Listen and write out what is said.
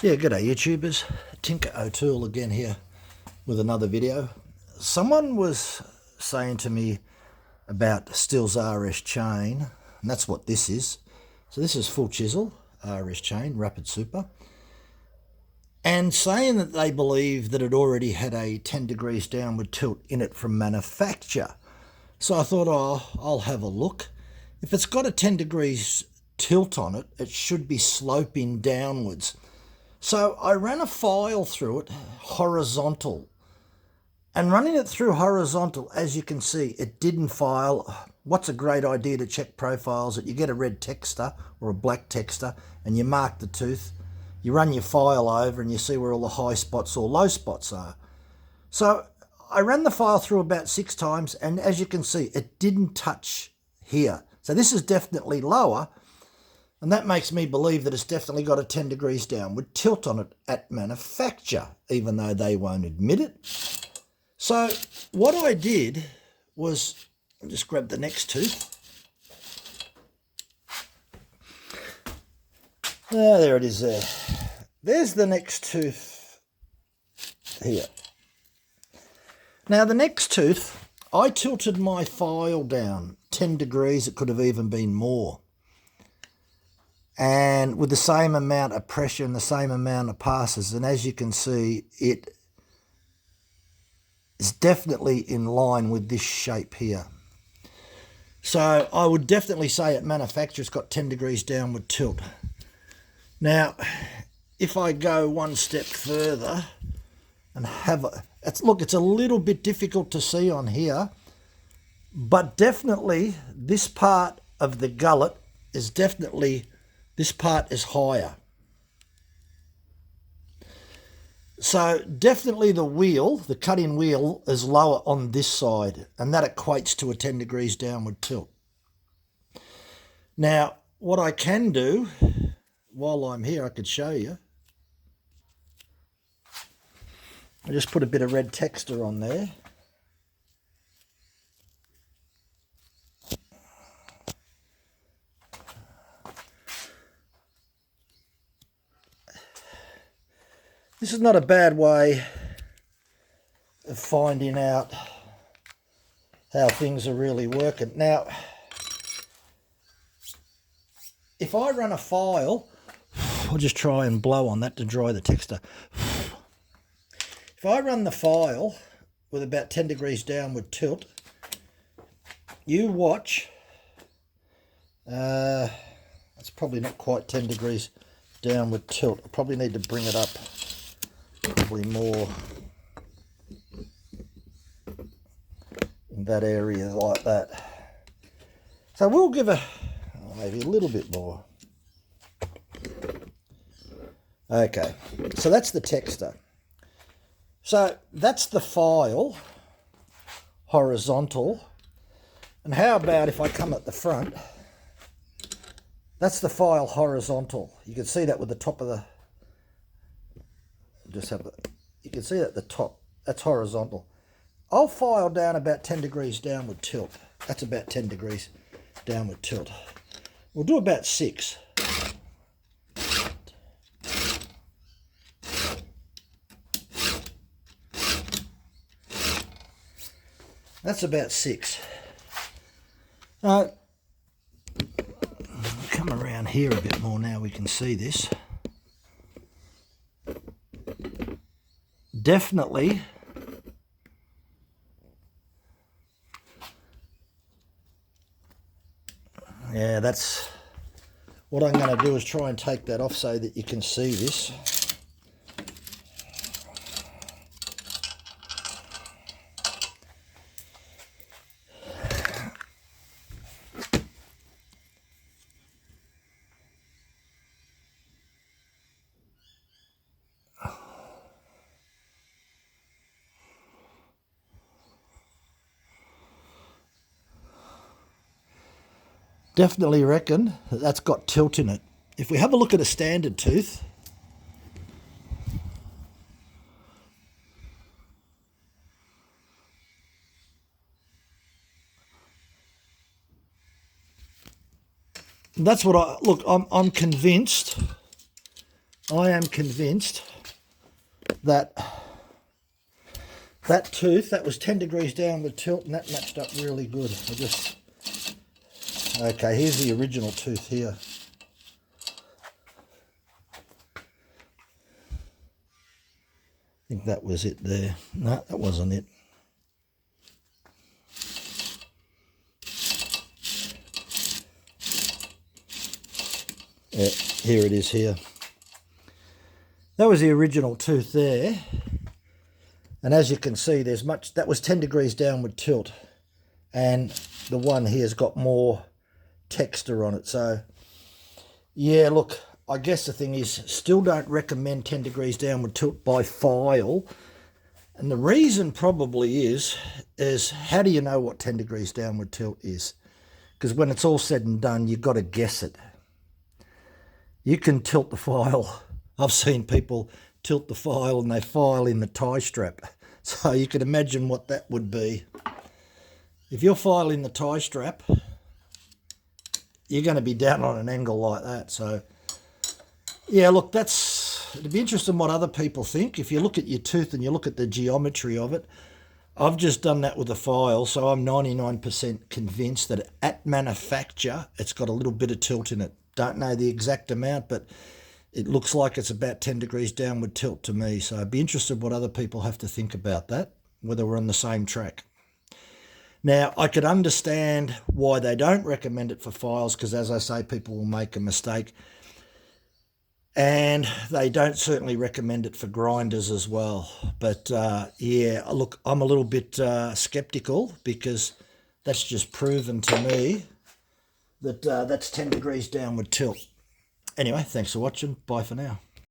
Yeah, g'day YouTubers. Tinker O'Toole again here with another video. Someone was saying to me about Stihl's RS chain, and that's what this is. So this is full chisel RS chain, rapid super, and saying that they believe that it already had a 10 degrees downward tilt in it from manufacture. So I thought, oh, I'll have a look. If it's got a 10 degrees tilt on it, it should be sloping downwards. So I ran a file through it horizontal, and running it through horizontal, as you can see, it didn't file. What's a great idea to check profiles? That you get a red texter or a black texter and you mark the tooth, you run your file over and you see where all the high spots or low spots are. So I ran the file through about 6 times, and as you can see, it didn't touch here. So this is definitely lower. And that makes me believe that it's definitely got a 10 degrees downward tilt on it at manufacture, even though they won't admit it. So what I did was, I'll just grab the next tooth. Oh, there it is there. There's the next tooth here. Now the next tooth, I tilted my file down 10 degrees. It could have even been more. And with the same amount of pressure and the same amount of passes, and as you can see, it is definitely in line with this shape here. So I would definitely say at manufacture it's got 10 degrees downward tilt. Now, if I go one step further and have a look, it's a little bit difficult to see on here, but definitely this part of the gullet is definitely, this part is higher. So definitely the wheel, the cut-in wheel, is lower on this side, and that equates to a 10 degrees downward tilt. Now, what I can do, while I'm here, I could show you. I just put a bit of red texture on there. This is not a bad way of finding out how things are really working. Now, if I run a file, I'll just try and blow on that to dry the texture. If I run the file with about 10 degrees downward tilt, you watch, that's probably not quite 10 degrees downward tilt. I probably need to bring it up probably more in that area like that. So we'll give maybe a little bit more. Okay, so that's the texture. So that's the file horizontal. And how about if I come at the front? That's the file horizontal. You can see that with the top of the, you can see that at the top, that's horizontal. I'll file down about 10 degrees downward tilt. That's about 10 degrees downward tilt. We'll do about 6. That's about 6. Come around here a bit more now, we can see this. Definitely yeah, that's what I'm going to do, is try and take that off so that you can see this. Definitely reckon that that's got tilt in it. If we have a look at a standard tooth, that's what I'm convinced I am convinced that that tooth, that was 10 degrees downward tilt, and that matched up really good. Okay, here's the original tooth here. I think that was it there. No, that wasn't it. Yeah, here it is here. That was the original tooth there. And as you can see, there's much, that was 10 degrees downward tilt. And the one here's got more texture on it. So, yeah, look, I guess the thing is, still don't recommend 10 degrees downward tilt by file. And the reason probably is how do you know what 10 degrees downward tilt is? Because when it's all said and done, you've got to guess it. You can tilt the file. I've seen people tilt the file and they file in the tie strap. So you can imagine what that would be. If you're filing the tie strap, you're going to be down on an angle like that. So, yeah, look, it'd be interesting what other people think. If you look at your tooth and you look at the geometry of it, I've just done that with a file, so I'm 99% convinced that at manufacture, it's got a little bit of tilt in it. Don't know the exact amount, but it looks like it's about 10 degrees downward tilt to me. So I'd be interested what other people have to think about that, whether we're on the same track. Now, I could understand why they don't recommend it for files, because as I say, people will make a mistake. And they don't certainly recommend it for grinders as well. But yeah, look, I'm a little bit skeptical, because that's just proven to me that that's 10 degrees downward tilt. Anyway, thanks for watching. Bye for now.